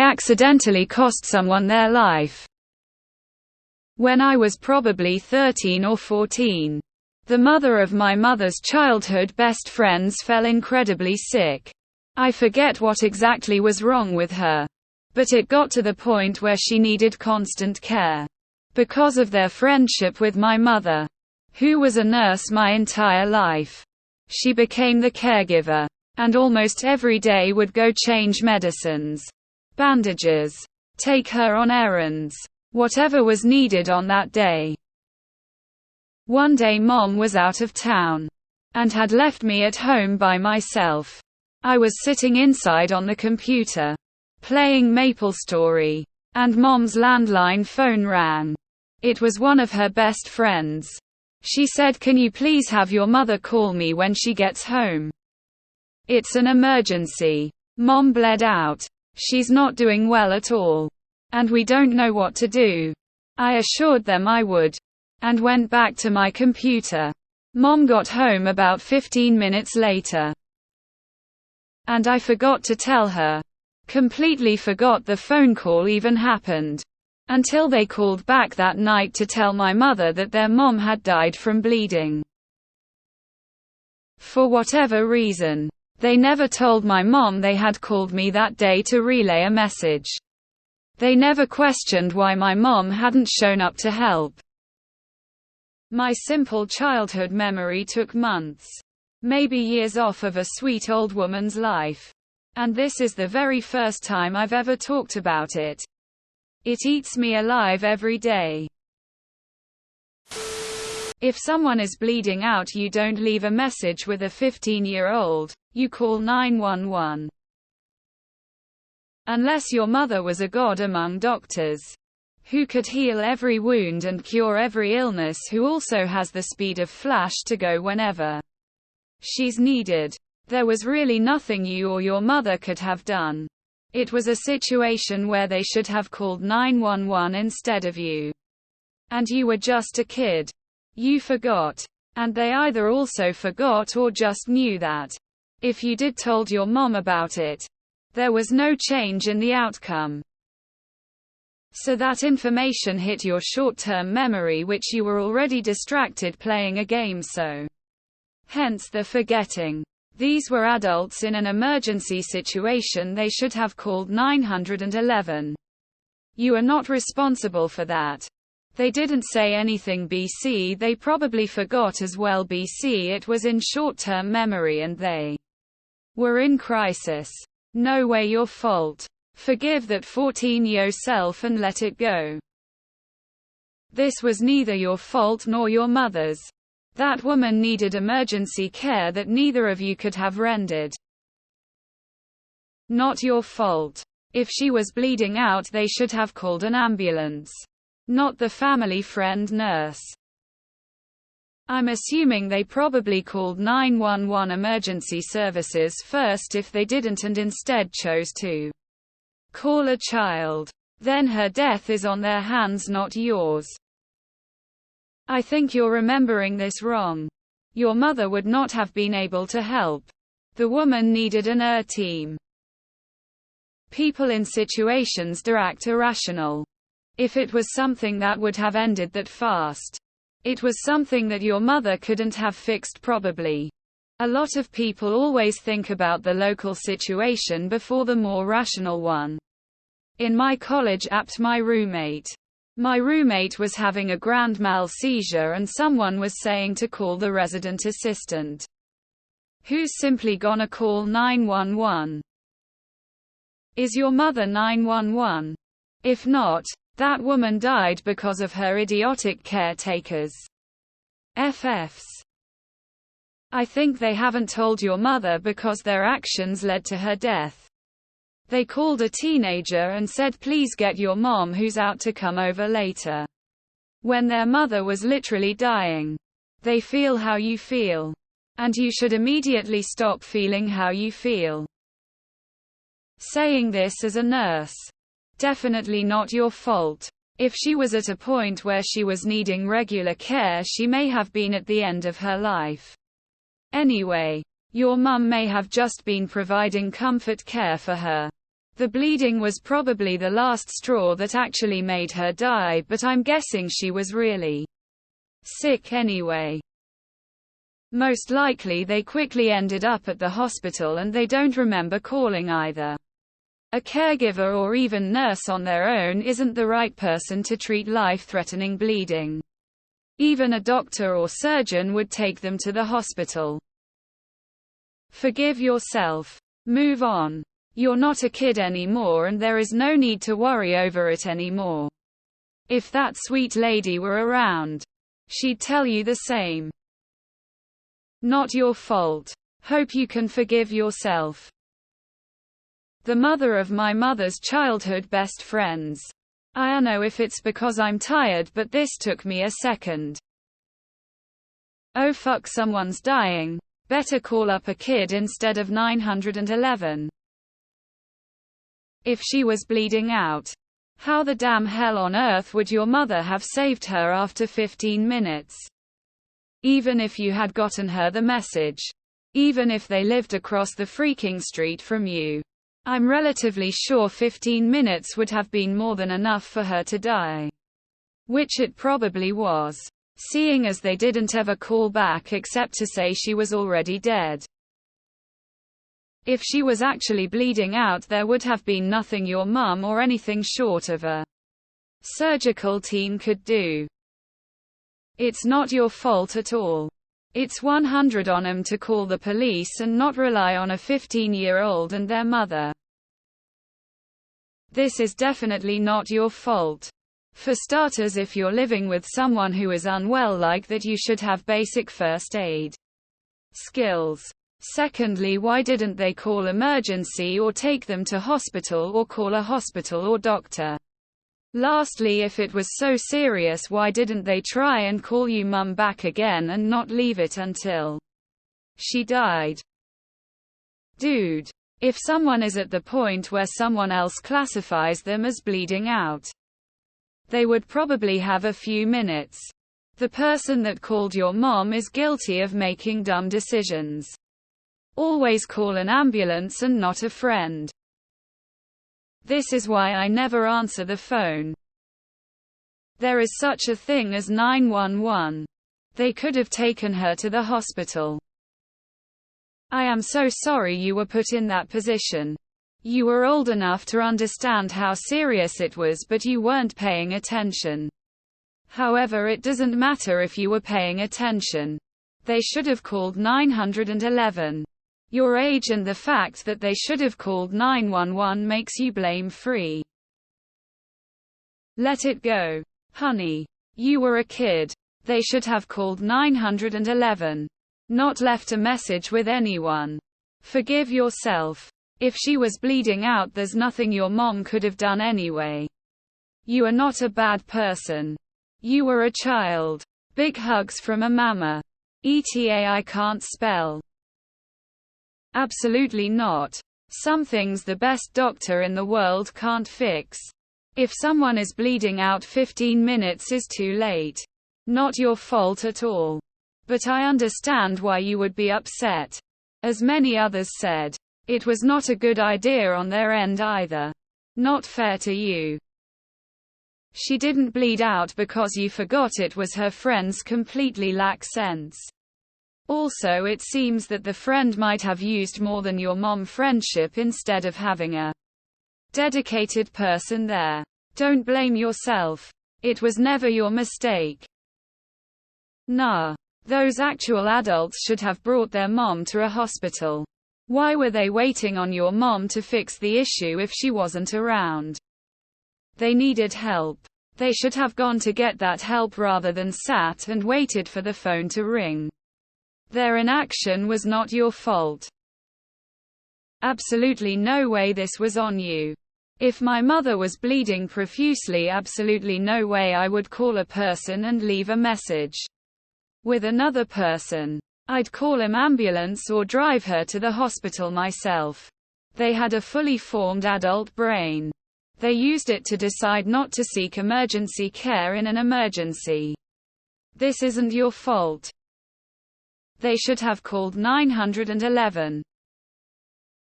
accidentally cost someone their life. When I was probably 13 or 14, the mother of my mother's childhood best friends fell incredibly sick. I forget what exactly was wrong with her, but it got to the point where she needed constant care. Because of their friendship with my mother, who was a nurse my entire life, she became the caregiver, and almost every day would go change medicines, bandages, take her on errands, whatever was needed on that day. One day Mom was out of town and had left me at home by myself. I was sitting inside on the computer, playing MapleStory, and Mom's landline phone rang. It was one of her best friends. She said, "Can you please have your mother call me when she gets home? It's an emergency. Mom bled out. She's not doing well at all, and we don't know what to do." I assured them I would, and went back to my computer. Mom got home about 15 minutes later, and I forgot to tell her. Completely forgot the phone call even happened, until they called back that night to tell my mother that their mom had died from bleeding. For whatever reason, they never told my mom they had called me that day to relay a message. They never questioned why my mom hadn't shown up to help. My simple childhood memory took months, maybe years off of a sweet old woman's life. And this is the very first time I've ever talked about it. It eats me alive every day. If someone is bleeding out, you don't leave a message with a 15-year-old, you call 911. Unless your mother was a god among doctors, who could heal every wound and cure every illness, who also has the speed of flash to go whenever she's needed. There was really nothing you or your mother could have done. It was a situation where they should have called 911 instead of you. And you were just a kid. You forgot. And they either also forgot or just knew that if you did told your mom about it, there was no change in the outcome. So that information hit your short-term memory, which you were already distracted playing a game, so hence the forgetting. These were adults in an emergency situation. They should have called 911. You are not responsible for that. They didn't say anything BC. They probably forgot as well BC. It was in short-term memory and they were in crisis. No way your fault. Forgive that 14-year-old self and let it go. This was neither your fault nor your mother's. That woman needed emergency care that neither of you could have rendered. Not your fault. If she was bleeding out, they should have called an ambulance, not the family friend nurse. I'm assuming they probably called 911 emergency services first if they didn't and instead chose to call a child. Then her death is on their hands, not yours. I think you're remembering this wrong. Your mother would not have been able to help. The woman needed an ER team. People in situations do act irrational. If it was something that would have ended that fast, it was something that your mother couldn't have fixed probably. A lot of people always think about the local situation before the more rational one. In my college apt, my roommate was having a grand mal seizure and someone was saying to call the resident assistant, who's simply gonna call 911. Is your mother 911? If not, that woman died because of her idiotic caretakers. FFs. I think they haven't told your mother because their actions led to her death. They called a teenager and said, "Please get your mom who's out to come over later," when their mother was literally dying. They feel how you feel. And you should immediately stop feeling how you feel. Saying this as a nurse. Definitely not your fault. If she was at a point where she was needing regular care, she may have been at the end of her life. Anyway, your mum may have just been providing comfort care for her. The bleeding was probably the last straw that actually made her die, but I'm guessing she was really sick anyway. Most likely they quickly ended up at the hospital and they don't remember calling either. A caregiver or even nurse on their own isn't the right person to treat life-threatening bleeding. Even a doctor or surgeon would take them to the hospital. Forgive yourself. Move on. You're not a kid anymore and there is no need to worry over it anymore. If that sweet lady were around, she'd tell you the same. Not your fault. Hope you can forgive yourself. The mother of my mother's childhood best friends. I know if it's because I'm tired, but this took me a second. Oh fuck, someone's dying. Better call up a kid instead of 911. If she was bleeding out, how the damn hell on earth would your mother have saved her after 15 minutes? Even if you had gotten her the message. Even if they lived across the freaking street from you. I'm relatively sure 15 minutes would have been more than enough for her to die. Which it probably was. Seeing as they didn't ever call back except to say she was already dead. If she was actually bleeding out, there would have been nothing your mum or anything short of a surgical team could do. It's not your fault at all. It's 100 on 'em to call the police and not rely on a 15-year-old and their mother. This is definitely not your fault. For starters, if you're living with someone who is unwell like that, you should have basic first aid skills. Secondly, why didn't they call emergency or take them to hospital or call a hospital or doctor? Lastly, if it was so serious, why didn't they try and call you mum back again and not leave it until she died? Dude. If someone is at the point where someone else classifies them as bleeding out, they would probably have a few minutes. The person that called your mom is guilty of making dumb decisions. Always call an ambulance and not a friend. This is why I never answer the phone. There is such a thing as 911. They could have taken her to the hospital. I am so sorry you were put in that position. You were old enough to understand how serious it was, but you weren't paying attention. However, it doesn't matter if you were paying attention. They should have called 911. Your age and the fact that they should have called 911 makes you blame-free. Let it go. Honey. You were a kid. They should have called 911. Not left a message with anyone. Forgive yourself. If she was bleeding out, there's nothing your mom could have done anyway. You are not a bad person. You were a child. Big hugs from a mama. ETA I can't spell. Absolutely not. Some things the best doctor in the world can't fix. If someone is bleeding out, 15 minutes is too late. Not your fault at all. But I understand why you would be upset. As many others said, it was not a good idea on their end either. Not fair to you. She didn't bleed out because you forgot it was her friends completely lack sense. Also, it seems that the friend might have used more than your mom friendship instead of having a dedicated person there. Don't blame yourself. It was never your mistake. Nah. Those actual adults should have brought their mom to a hospital. Why were they waiting on your mom to fix the issue if she wasn't around? They needed help. They should have gone to get that help rather than sat and waited for the phone to ring. Their inaction was not your fault. Absolutely no way this was on you. If my mother was bleeding profusely, absolutely no way I would call a person and leave a message with another person. I'd call an ambulance or drive her to the hospital myself. They had a fully formed adult brain. They used it to decide not to seek emergency care in an emergency. This isn't your fault. They should have called 911.